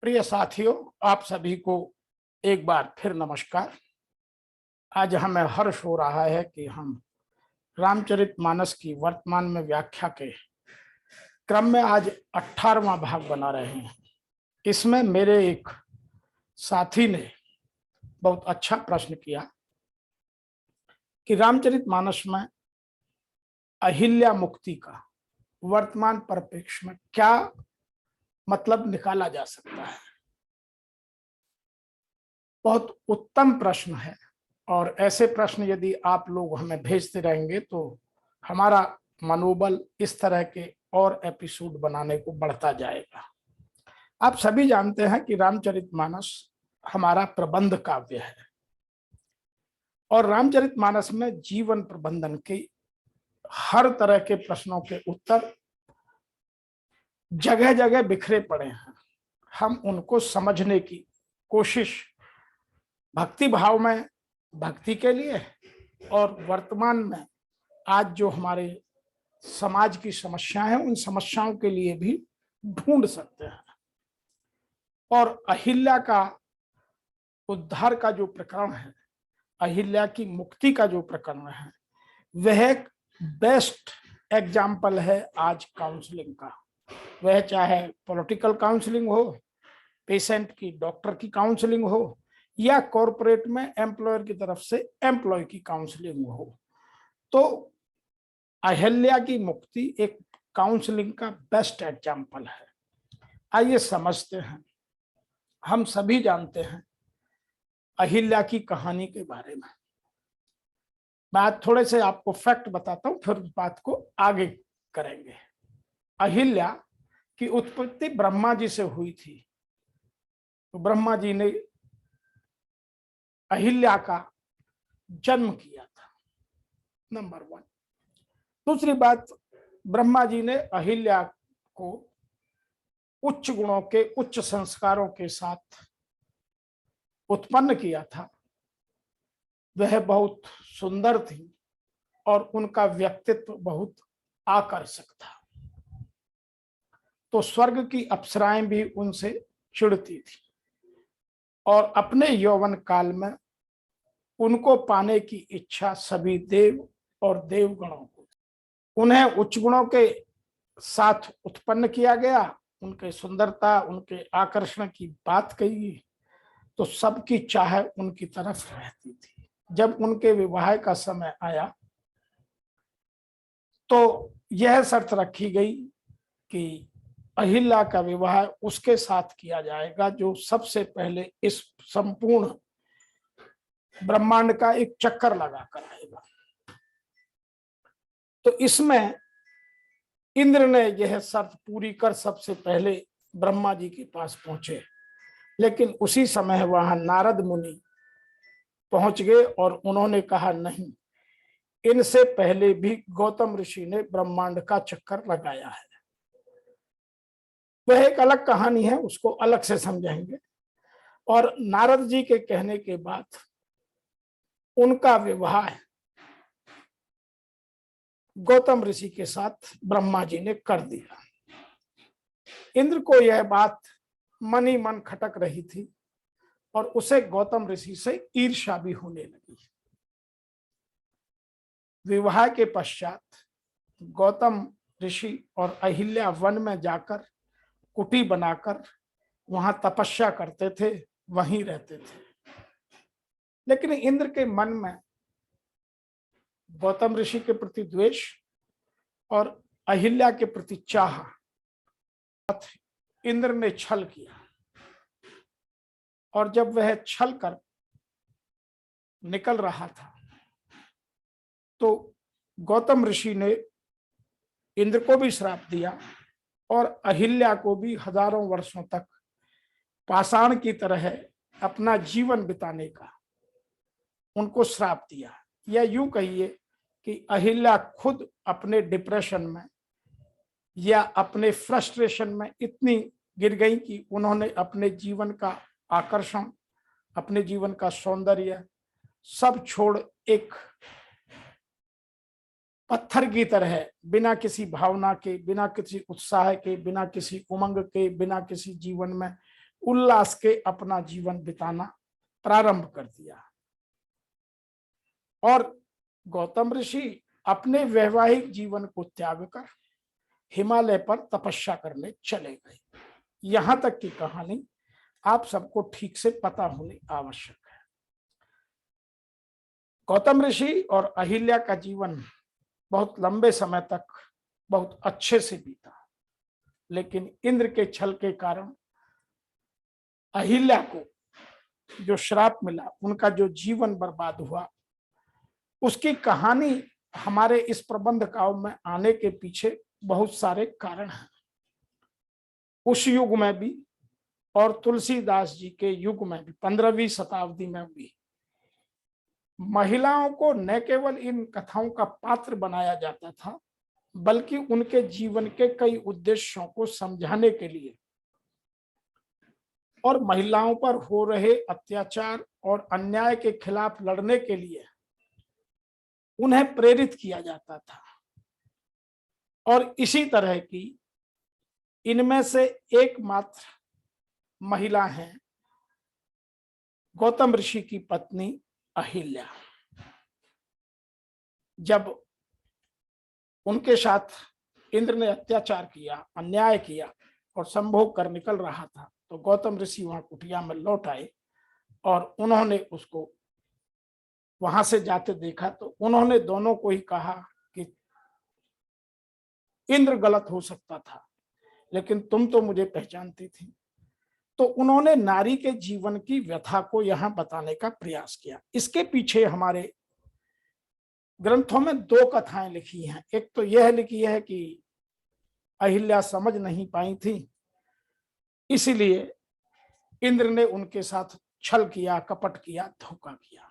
प्रिय साथियों, आप सभी को एक बार फिर नमस्कार। आज हमें हर्ष हो रहा है कि हम रामचरितमानस की वर्तमान में व्याख्या के क्रम में आज 18वां भाग बना रहे हैं। इसमें मेरे एक साथी ने बहुत अच्छा प्रश्न किया कि रामचरितमानस में अहिल्या मुक्ति का वर्तमान परिप्रेक्ष्य में क्या मतलब निकाला जा सकता है। बहुत उत्तम प्रश्न है और ऐसे प्रश्न यदि आप लोग हमें भेजते रहेंगे तो हमारा मनोबल इस तरह के और एपिसोड बनाने को बढ़ता जाएगा। आप सभी जानते हैं कि रामचरितमानस हमारा प्रबंध काव्य है और रामचरितमानस में जीवन प्रबंधन के हर तरह के प्रश्नों के उत्तर जगह जगह बिखरे पड़े हैं। हम उनको समझने की कोशिश भक्ति भाव में भक्ति के लिए और वर्तमान में आज जो हमारे समाज की समस्याएं हैं उन समस्याओं के लिए भी ढूंढ सकते हैं। और अहिल्या का उद्धार का जो प्रकरण है, अहिल्या की मुक्ति का जो प्रकरण है, वह एक बेस्ट एग्जाम्पल है आज काउंसलिंग का। वह चाहे पॉलिटिकल काउंसलिंग हो, पेशेंट की डॉक्टर की काउंसलिंग हो, या कॉरपोरेट में एम्प्लॉयर की तरफ से एम्प्लॉय की काउंसलिंग हो, तो अहिल्या की मुक्ति एक काउंसलिंग का बेस्ट एग्जाम्पल है। आइए समझते हैं। हम सभी जानते हैं अहिल्या की कहानी के बारे में। मैं थोड़े से आपको फैक्ट बताता हूं, फिर बात को आगे करेंगे। अहिल्या की उत्पत्ति ब्रह्मा जी से हुई थी। तो ब्रह्मा जी ने अहिल्या का जन्म किया था, नंबर 1। दूसरी बात, ब्रह्मा जी ने अहिल्या को उच्च गुणों के, उच्च संस्कारों के साथ उत्पन्न किया था। वह बहुत सुंदर थी और उनका व्यक्तित्व बहुत आकर्षक था। तो स्वर्ग की अप्सराएं भी उनसे चिढ़ती थी और अपने यौवन काल में उनको पाने की इच्छा सभी देव और देवगणों को। उन्हें उच्च गुणों के साथ उत्पन्न किया गया। उनके सुंदरता, उनके आकर्षण की बात कही तो सबकी चाह उनकी तरफ रहती थी। जब उनके विवाह का समय आया तो यह शर्त रखी गई कि अहिल्या का विवाह उसके साथ किया जाएगा जो सबसे पहले इस संपूर्ण ब्रह्मांड का एक चक्कर लगाकर आएगा। तो इसमें इंद्र ने यह शर्त पूरी कर सबसे पहले ब्रह्मा जी के पास पहुंचे, लेकिन उसी समय वहां नारद मुनि पहुंच गए और उन्होंने कहा, नहीं, इनसे पहले भी गौतम ऋषि ने ब्रह्मांड का चक्कर लगाया है। वह एक अलग कहानी है, उसको अलग से समझेंगे। और नारद जी के कहने के बाद उनका विवाह गौतम ऋषि के साथ ब्रह्मा जी ने कर दिया। इंद्र को यह बात मन ही मन खटक रही थी और उसे गौतम ऋषि से ईर्ष्या भी होने लगी। विवाह के पश्चात गौतम ऋषि और अहिल्या वन में जाकर कुटी बनाकर वहां तपस्या करते थे, वहीं रहते थे। लेकिन इंद्र के मन में गौतम ऋषि के प्रति द्वेष और अहिल्या के प्रति चाह। इंद्र ने छल किया और जब वह छल कर निकल रहा था तो गौतम ऋषि ने इंद्र को भी श्राप दिया और अहिल्या को भी हजारों वर्षों तक पाषाण की तरह अपना जीवन बिताने का उनको श्राप दिया। या यूं कहिए कि अहिल्या खुद अपने डिप्रेशन में या अपने फ्रस्ट्रेशन में इतनी गिर गई कि उन्होंने अपने जीवन का आकर्षण, अपने जीवन का सौंदर्य सब छोड़ एक पत्थर की तरह बिना किसी भावना के, बिना किसी उत्साह के, बिना किसी उमंग के, बिना किसी जीवन में उल्लास के अपना जीवन बिताना प्रारंभ कर दिया और गौतम ऋषि अपने वैवाहिक जीवन को त्याग कर हिमालय पर तपस्या करने चले गए। यहां तक की कहानी आप सबको ठीक से पता होनी आवश्यक है। गौतम ऋषि और अहिल्या का जीवन बहुत लंबे समय तक बहुत अच्छे से बीता, लेकिन इंद्र के छल के कारण अहिल्या को जो श्राप मिला, उनका जो जीवन बर्बाद हुआ, उसकी कहानी हमारे इस प्रबंध काव्य में आने के पीछे बहुत सारे कारण हैं। उस युग में भी और तुलसीदास जी के युग में भी 15वीं शताब्दी में भी महिलाओं को न केवल इन कथाओं का पात्र बनाया जाता था, बल्कि उनके जीवन के कई उद्देश्यों को समझाने के लिए और महिलाओं पर हो रहे अत्याचार और अन्याय के खिलाफ लड़ने के लिए उन्हें प्रेरित किया जाता था। और इसी तरह की इनमें से एकमात्र महिला हैं गौतम ऋषि की पत्नी अहिल्या। जब उनके साथ इंद्र ने अत्याचार किया, अन्याय किया और संभोग कर निकल रहा था, तो गौतम ऋषि वहां कुटिया में लौट आए और उन्होंने उसको वहां से जाते देखा। तो उन्होंने दोनों को ही कहा कि इंद्र गलत हो सकता था, लेकिन तुम तो मुझे पहचानती थी। तो उन्होंने नारी के जीवन की व्यथा को यहां बताने का प्रयास किया। इसके पीछे हमारे ग्रंथों में दो कथाएं लिखी हैं। एक तो यह लिखी है कि अहिल्या समझ नहीं पाई थी, इसीलिए इंद्र ने उनके साथ छल किया, कपट किया, धोखा किया,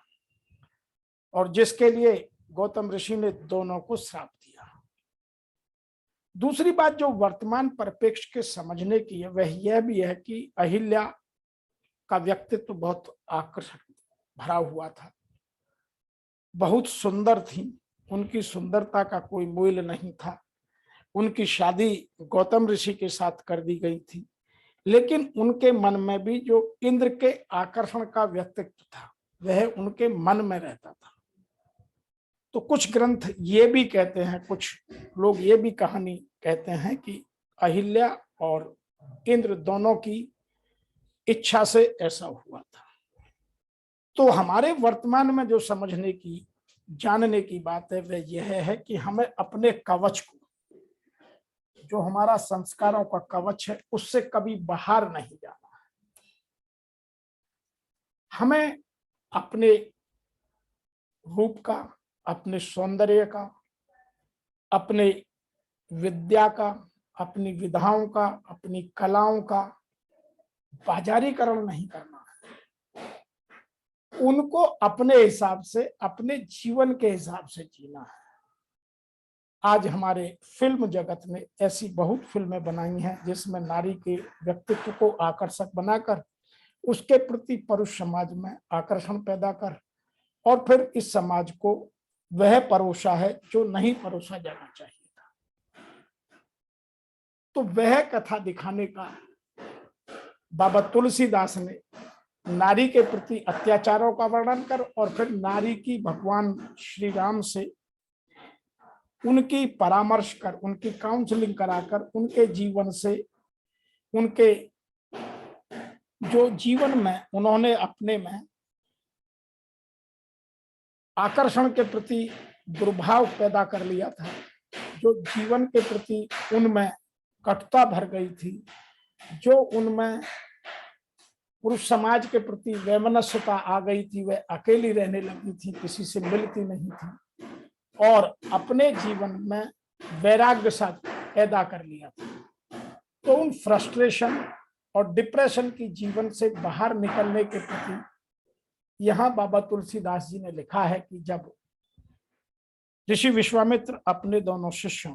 और जिसके लिए गौतम ऋषि ने दोनों को श्राप दिया। दूसरी बात जो वर्तमान परिप्रेक्ष्य के समझने की है, वह यह भी है कि अहिल्या का व्यक्तित्व तो बहुत आकर्षक भरा हुआ था, बहुत सुंदर थी, उनकी सुंदरता का कोई मूल्य नहीं था। उनकी शादी गौतम ऋषि के साथ कर दी गई थी, लेकिन उनके मन में भी जो इंद्र के आकर्षण का व्यक्तित्व था, वह उनके मन में रहता था। तो कुछ ग्रंथ ये भी कहते हैं, कुछ लोग ये भी कहानी कहते हैं कि अहिल्या और इंद्र दोनों की इच्छा से ऐसा हुआ था। तो हमारे वर्तमान में जो समझने की, जानने की बात है, वह यह है कि हमें अपने कवच को, जो हमारा संस्कारों का कवच है, उससे कभी बाहर नहीं जाना है। हमें अपने रूप का, अपने सौंदर्य का, अपने विद्या का, अपनी विधाओं का, अपनी कलाओं का बाजारीकरण नहीं करना है। उनको अपने हिसाब से, अपने जीवन के हिसाब से जीना है। आज हमारे फिल्म जगत ने ऐसी बहुत फिल्में बनाई हैं जिसमें नारी के व्यक्तित्व को आकर्षक बनाकर उसके प्रति पुरुष समाज में आकर्षण पैदा कर और फिर इस समाज को वह परोसा है जो नहीं परोसा जाना चाहिए था। तो वह कथा दिखाने का बाबा तुलसीदास ने नारी के प्रति अत्याचारों का वर्णन कर और फिर नारी की भगवान श्री राम से उनकी परामर्श कर, उनकी काउंसलिंग कराकर, उनके जीवन से, उनके जो जीवन में उन्होंने अपने में आकर्षण के प्रति दुर्भाव पैदा कर लिया था, जो जीवन के प्रति उनमें कटुता भर गई थी, जो उनमें पुरुष समाज के प्रति वैमनस्यता आ गई थी, वह अकेली रहने लगी थी, किसी से मिलती नहीं थी और अपने जीवन में वैराग्य सा पैदा कर लिया था। तो उन फ्रस्ट्रेशन और डिप्रेशन की जीवन से बाहर निकलने के प्रति यहाँ बाबा तुलसीदास जी ने लिखा है कि जब ऋषि विश्वामित्र अपने दोनों शिष्यों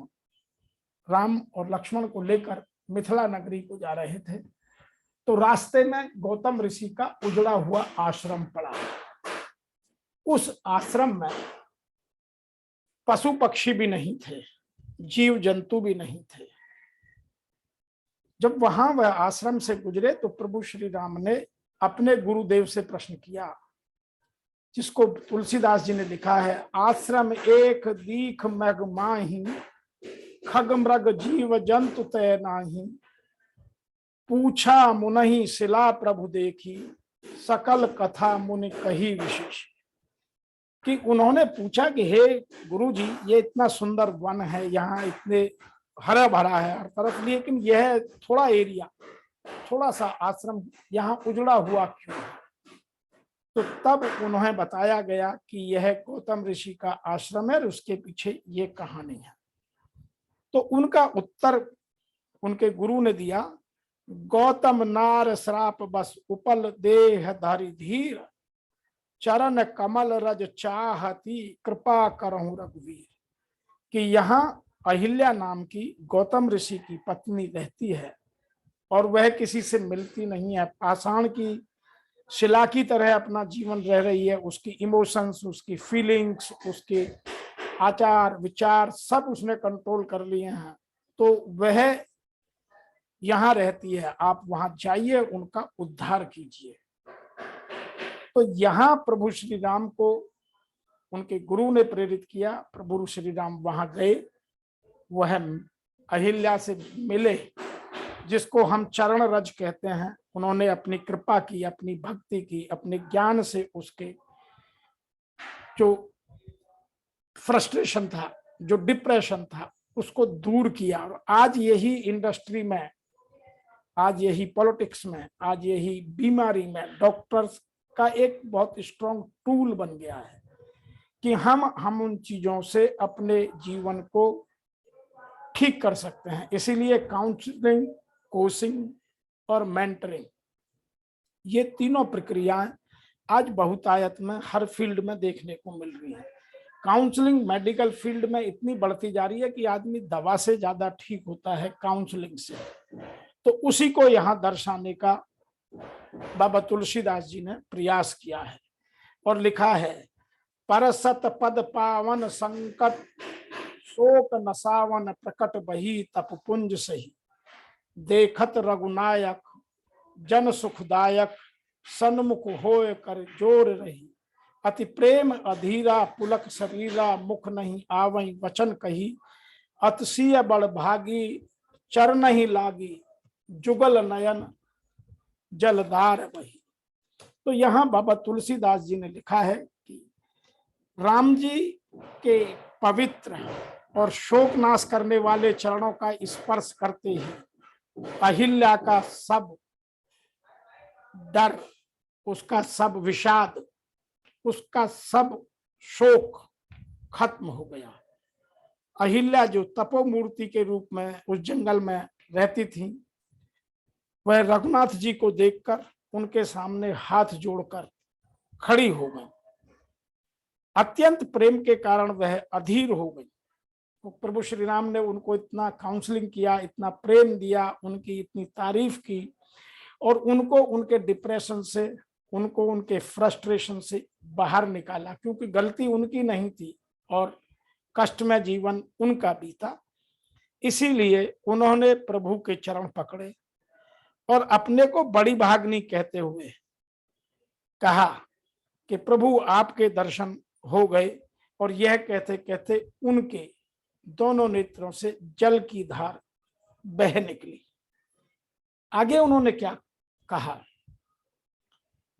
राम और लक्ष्मण को लेकर मिथिला नगरी को जा रहे थे, तो रास्ते में गौतम ऋषि का उजड़ा हुआ आश्रम पड़ा। उस आश्रम में पशु पक्षी भी नहीं थे, जीव जंतु भी नहीं थे। जब वहां वह आश्रम से गुजरे तो प्रभु श्री राम ने अपने गुरुदेव से प्रश्न किया, जिसको तुलसीदास जी ने लिखा है, आश्रम एक दीख मग माही, खग मृग जीव जंतु तय नाही, पूछा मुनहि शिला प्रभु देखी, सकल कथा मुनि कही विशेष। कि उन्होंने पूछा कि हे गुरु जी, ये इतना सुंदर वन है, यहाँ इतने हरा भरा है हर तरफ, लेकिन यह थोड़ा एरिया, थोड़ा सा आश्रम यहाँ उजड़ा हुआ क्यों है? तो तब उन्हें बताया गया कि यह गौतम ऋषि का आश्रम है और उसके पीछे ये कहानी है। तो उनका उत्तर उनके गुरु ने दिया, गौतम नार श्राप बस उपल देह धारी धीर, चरण कमल रज चाहती कृपा करहूं रघुवीर। कि यहाँ अहिल्या नाम की गौतम ऋषि की पत्नी रहती है और वह किसी से मिलती नहीं है, पाषाण की शिला की तरह अपना जीवन रह रही है। उसकी इमोशंस, उसकी फीलिंग्स, उसके आचार विचार सब उसने कंट्रोल कर लिए हैं, तो वह यहाँ रहती है, आप वहां जाइए, उनका उद्धार कीजिए। तो यहाँ प्रभु श्री राम को उनके गुरु ने प्रेरित किया, प्रभु श्री राम वहां गए, वह अहिल्या से मिले, जिसको हम चरण रज कहते हैं। उन्होंने अपनी कृपा की, अपनी भक्ति की, अपने ज्ञान से उसके जो फ्रस्ट्रेशन था, जो डिप्रेशन था, उसको दूर किया। और आज यही इंडस्ट्री में, आज यही पॉलिटिक्स में, आज यही बीमारी में डॉक्टर्स का एक बहुत स्ट्रॉन्ग टूल बन गया है कि हम उन चीजों से अपने जीवन को ठीक कर सकते हैं। इसीलिए काउंसलिंग, कोचिंग और मेंटरिंग, ये तीनों प्रक्रियाएं आज बहुतायत में हर फील्ड में देखने को मिल रही है। काउंसलिंग मेडिकल फील्ड में इतनी बढ़ती जा रही है कि आदमी दवा से ज्यादा ठीक होता है काउंसलिंग से। तो उसी को यहाँ दर्शाने का बाबा तुलसीदास जी ने प्रयास किया है और लिखा है, परसत पद पावन संकट, शोक नसावन प्रकट बही, तप पुंज सही, देखत रघुनायक जन सुखदायक, सन्मुख होय कर जोर रही, अति प्रेम अधीरा पुलक शरीरा, मुख नहीं आवई वचन कही, अतिशीय बड़ भागी चरण ही लागी, जुगल नयन जलधार बही। तो यहाँ बाबा तुलसीदास जी ने लिखा है कि राम जी के पवित्र और शोक नाश करने वाले चरणों का स्पर्श करते ही अहिल्या का सब डर, उसका सब विषाद, उसका सब शोक खत्म हो गया। अहिल्या जो तपोमूर्ति के रूप में उस जंगल में रहती थी, वह रघुनाथ जी को देखकर उनके सामने हाथ जोड़कर खड़ी हो गई। अत्यंत प्रेम के कारण वह अधीर हो गई। तो प्रभु श्री राम ने उनको इतना काउंसलिंग किया, इतना प्रेम दिया, उनकी इतनी तारीफ की और उनको उनके डिप्रेशन से, उनको उनके फ्रस्ट्रेशन से बाहर निकाला, क्योंकि गलती उनकी नहीं थी और कष्ट में जीवन उनका बीता। इसीलिए उन्होंने प्रभु के चरण पकड़े और अपने को बड़ी भागनी कहते हुए कहा कि प्रभु आपके दर्शन हो गए। और यह कहते कहते उनके दोनों नेत्रों से जल की धार बह निकली। आगे उन्होंने क्या कहा,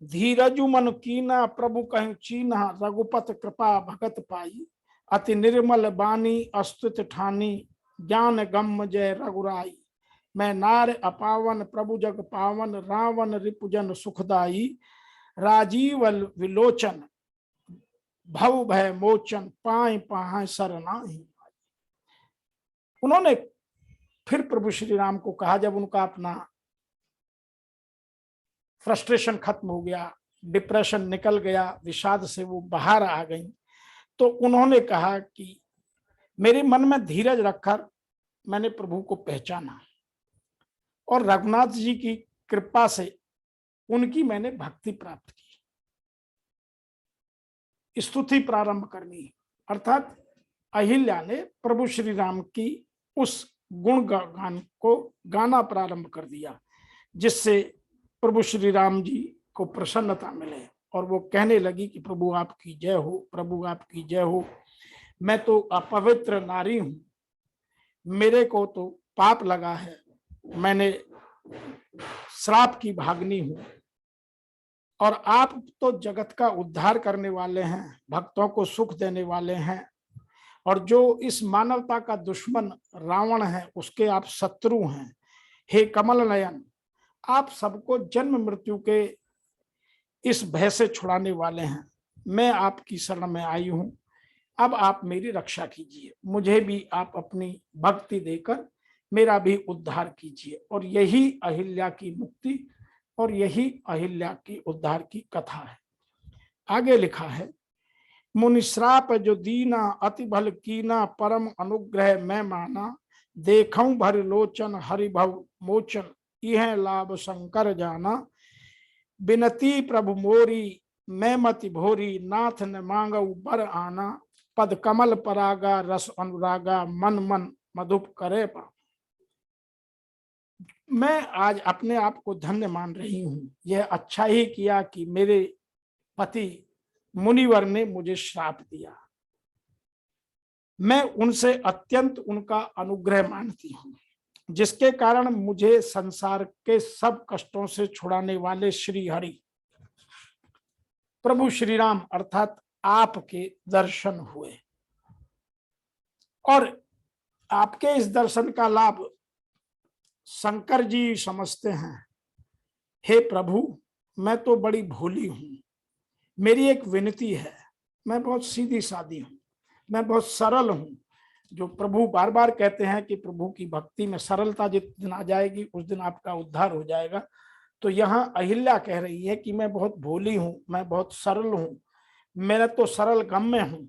धीरजु मन कीना प्रभु कहूं चीन्हा, रघुपत कृपा भगत पाई, अति निर्मल बानी अस्तुत ठानी, ज्ञान गम जय रघुराई, मैं नार अपावन प्रभु जग पावन, रावण रिपुजन सुखदाई, राजीव विलोचन भव भय मोचन, पाए पाए सरनाही। उन्होंने फिर प्रभु श्री राम को कहा, जब उनका अपना फ्रस्ट्रेशन खत्म हो गया, डिप्रेशन निकल गया, विषाद से वो बाहर आ गई, तो उन्होंने कहा कि मेरे मन में धीरज रखकर मैंने प्रभु को पहचाना और रघुनाथ जी की कृपा से उनकी मैंने भक्ति प्राप्त की। स्तुति प्रारंभ करनी, अर्थात अहिल्या ने प्रभु श्री राम की उस गुण गान को गाना प्रारंभ कर दिया, जिससे प्रभु श्री राम जी को प्रसन्नता मिले और वो कहने लगी कि प्रभु आपकी जय हो, प्रभु आपकी जय हो। मैं तो अपवित्र नारी हूं, मेरे को तो पाप लगा है, मैंने श्राप की भागनी हूं, और आप तो जगत का उद्धार करने वाले हैं, भक्तों को सुख देने वाले हैं, और जो इस मानवता का दुश्मन रावण है उसके आप शत्रु हैं। हे कमल नयन, आप सबको जन्म मृत्यु के इस भय से छुड़ाने वाले हैं। मैं आपकी शरण में आई हूं, अब आप मेरी रक्षा कीजिए, मुझे भी आप अपनी भक्ति देकर मेरा भी उद्धार कीजिए। और यही अहिल्या की मुक्ति और यही अहिल्या की उद्धार की कथा है। आगे लिखा है, मुनिश्राप जो दीना अति भल कीना, परम अनुग्रह मैं माना, देखऊं भर लोचन हरिभव मोचन, यह लाभ शंकर जाना। बिनती प्रभु मोरी मैं मति भोरी, नाथ न मांगऊ बर आना, पद कमल परागा रस अनुरागा, मन मन मधुप करे पा। मैं आज अपने आप को धन्य मान रही हूं, यह अच्छा ही किया कि मेरे पति मुनिवर ने मुझे श्राप दिया। मैं उनसे अत्यंत उनका अनुग्रह मानती हूं, जिसके कारण मुझे संसार के सब कष्टों से छुड़ाने वाले श्री हरि प्रभु श्री राम अर्थात आपके दर्शन हुए। और आपके इस दर्शन का लाभ शंकर जी समझते हैं। हे प्रभु, मैं तो बड़ी भोली हूं, मेरी एक विनती है, मैं बहुत सीधी सादी हूं, मैं बहुत सरल हूं। जो प्रभु बार बार कहते हैं कि प्रभु की भक्ति में सरलता जिस दिन आ जाएगी उस दिन आपका उद्धार हो जाएगा। तो यहाँ अहिल्या कह रही है कि मैं बहुत भोली हूं, मैं बहुत सरल हूं, मैं तो सरल गम्य हूं,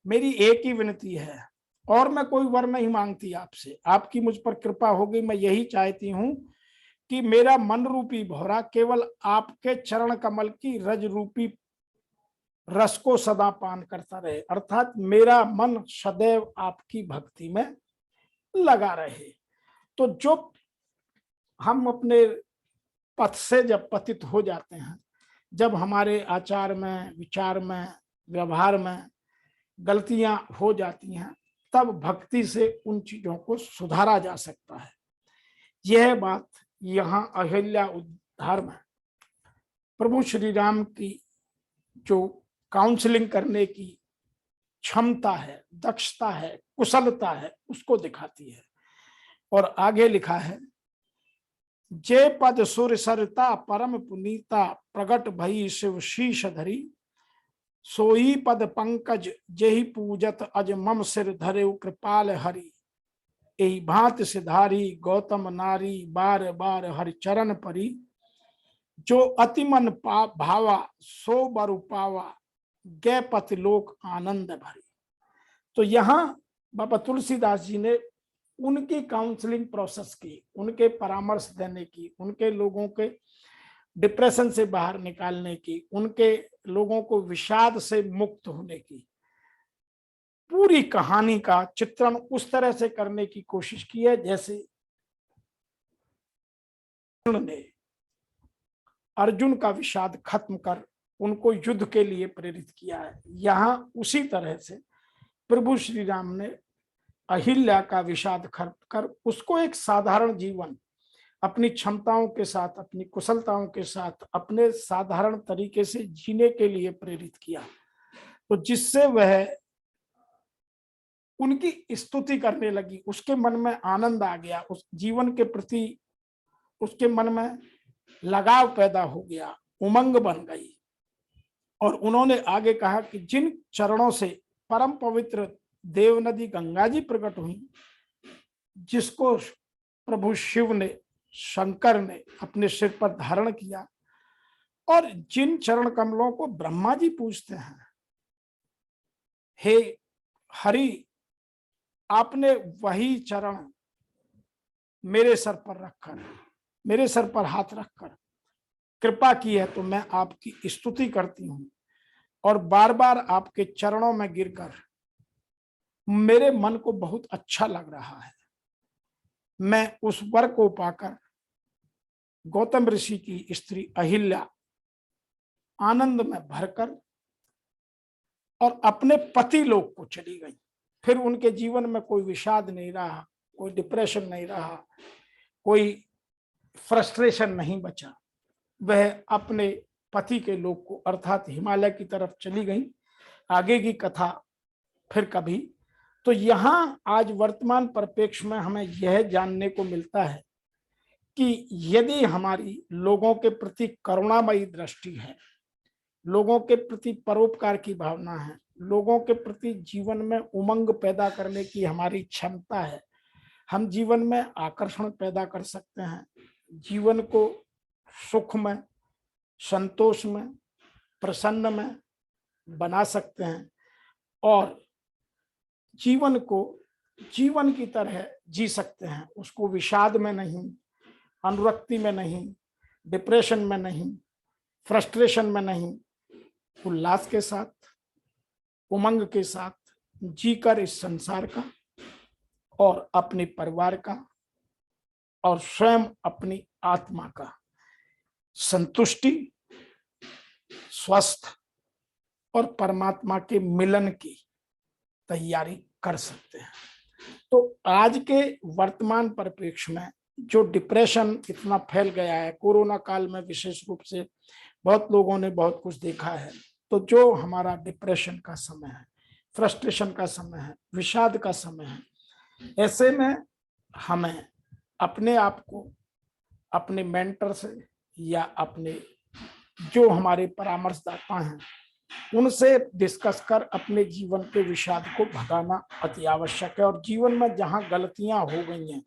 मेरी एक ही विनती है और मैं कोई वर नहीं मांगती आपसे, आपकी मुझ पर कृपा होगी। मैं यही चाहती हूं कि मेरा मन रूपी भौरा केवल आपके चरण कमल की रज रूपी रस को सदा पान करता रहे, अर्थात मेरा मन सदैव आपकी भक्ति में लगा रहे। तो जो हम अपने पथ से जब पतित हो जाते हैं, जब हमारे आचार में, विचार में, व्यवहार में गलतियां हो जाती हैं, तब भक्ति से उन चीजों को सुधारा जा सकता है। यह बात यहाँ अहिल्या उद्धार में प्रभु श्री राम की जो काउंसलिंग करने की क्षमता है, दक्षता है, कुशलता है, उसको दिखाती है। और आगे लिखा है, जे पद सुर सरता परम पुनीता, प्रगट भई शिव शीश धरी, सोई पद पंकज जेहि पूजत अज मम सिर धरे कृपाल हरि, एहि भांत सिधारी गौतम नारी, बार बार हरि चरण परी, जो अति मन भावा सो बरु पावा, गे पति लोक आनंद भरी। तो यहाँ बाबा तुलसीदास जी ने उनकी काउंसलिंग प्रोसेस की, उनके परामर्श देने की, उनके लोगों के डिप्रेशन से बाहर निकालने की, उनके लोगों को विषाद से मुक्त होने की पूरी कहानी का चित्रण उस तरह से करने की कोशिश की है जैसे ने अर्जुन का विषाद खत्म कर उनको युद्ध के लिए प्रेरित किया है। यहाँ उसी तरह से प्रभु श्री राम ने अहिल्या का विषाद खत्म कर उसको एक साधारण जीवन अपनी क्षमताओं के साथ, अपनी कुशलताओं के साथ, अपने साधारण तरीके से जीने के लिए प्रेरित किया, तो जिससे वह उनकी स्तुति करने लगी, उसके मन में आनंद आ गया, उस जीवन के प्रति उसके मन में लगाव पैदा हो गया, उमंग बन गई। और उन्होंने आगे कहा कि जिन चरणों से परम पवित्र देव नदी गंगा जी प्रकट हुई, जिसको प्रभु शिव ने, शंकर ने अपने सिर पर धारण किया, और जिन चरण कमलों को ब्रह्मा जी पूजते हैं, हे हरि, आपने वही चरण मेरे सर पर रखकर, मेरे सर पर हाथ रखकर कृपा की है, तो मैं आपकी स्तुति करती हूं और बार बार आपके चरणों में गिरकर मेरे मन को बहुत अच्छा लग रहा है। मैं उस वर को पाकर गौतम ऋषि की स्त्री अहिल्या आनंद में भरकर और अपने पति लोक को चली गई। फिर उनके जीवन में कोई विषाद नहीं रहा, कोई डिप्रेशन नहीं रहा, कोई फ्रस्ट्रेशन नहीं बचा। वह अपने पति के लोक को अर्थात हिमालय की तरफ चली गई। आगे की कथा फिर कभी। तो यहाँ आज वर्तमान परिप्रेक्ष्य में हमें यह जानने को मिलता है कि यदि हमारी लोगों के प्रति करुणामयी दृष्टि है, लोगों के प्रति परोपकार की भावना है, लोगों के प्रति जीवन में उमंग पैदा करने की हमारी क्षमता है, हम जीवन में आकर्षण पैदा कर सकते हैं, जीवन को सुख में, संतोष में, प्रसन्न में बना सकते हैं और जीवन को जीवन की तरह जी सकते हैं। उसको विषाद में नहीं, अनुरक्ति में नहीं, डिप्रेशन में नहीं, फ्रस्ट्रेशन में नहीं, उल्लास के साथ, उमंग के साथ जीकर इस संसार का और अपने परिवार का और स्वयं अपनी आत्मा का संतुष्टि, स्वस्थ और परमात्मा के मिलन की तैयारी कर सकते हैं। तो आज के वर्तमान परिप्रेक्ष्य में जो डिप्रेशन इतना फैल गया है, कोरोना काल में विशेष रूप से बहुत लोगों ने बहुत कुछ देखा है। तो जो हमारा डिप्रेशन का समय है, फ्रस्ट्रेशन का समय है, विषाद का समय है, ऐसे में हमें अपने आप को अपने मेंटर से या अपने जो हमारे परामर्शदाता हैं उनसे डिस्कस कर अपने जीवन के विषाद को भगाना अति आवश्यक है। और जीवन में जहां गलतियां हो गई हैं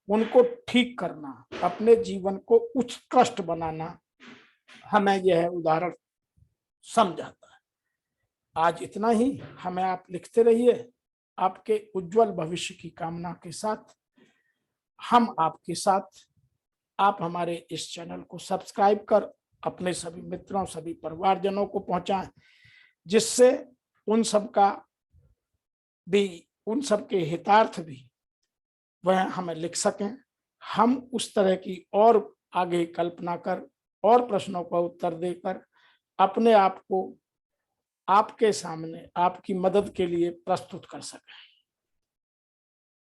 उनको ठीक करना, अपने जीवन को उत्कृष्ट बनाना, हमें यह उदाहरण समझाता है। आज इतना ही। हमें आप लिखते रहिए। आपके उज्जवल भविष्य की कामना के साथ हम आपके साथ। आप हमारे इस चैनल को सब्सक्राइब कर अपने सभी मित्रों, सभी परिवारजनों को पहुंचाएं, जिससे उन सबके हितार्थ भी वह हमें लिख सकें। हम उस तरह की और आगे कल्पना कर और प्रश्नों का उत्तर देकर अपने आप को आपके सामने आपकी मदद के लिए प्रस्तुत कर सकें।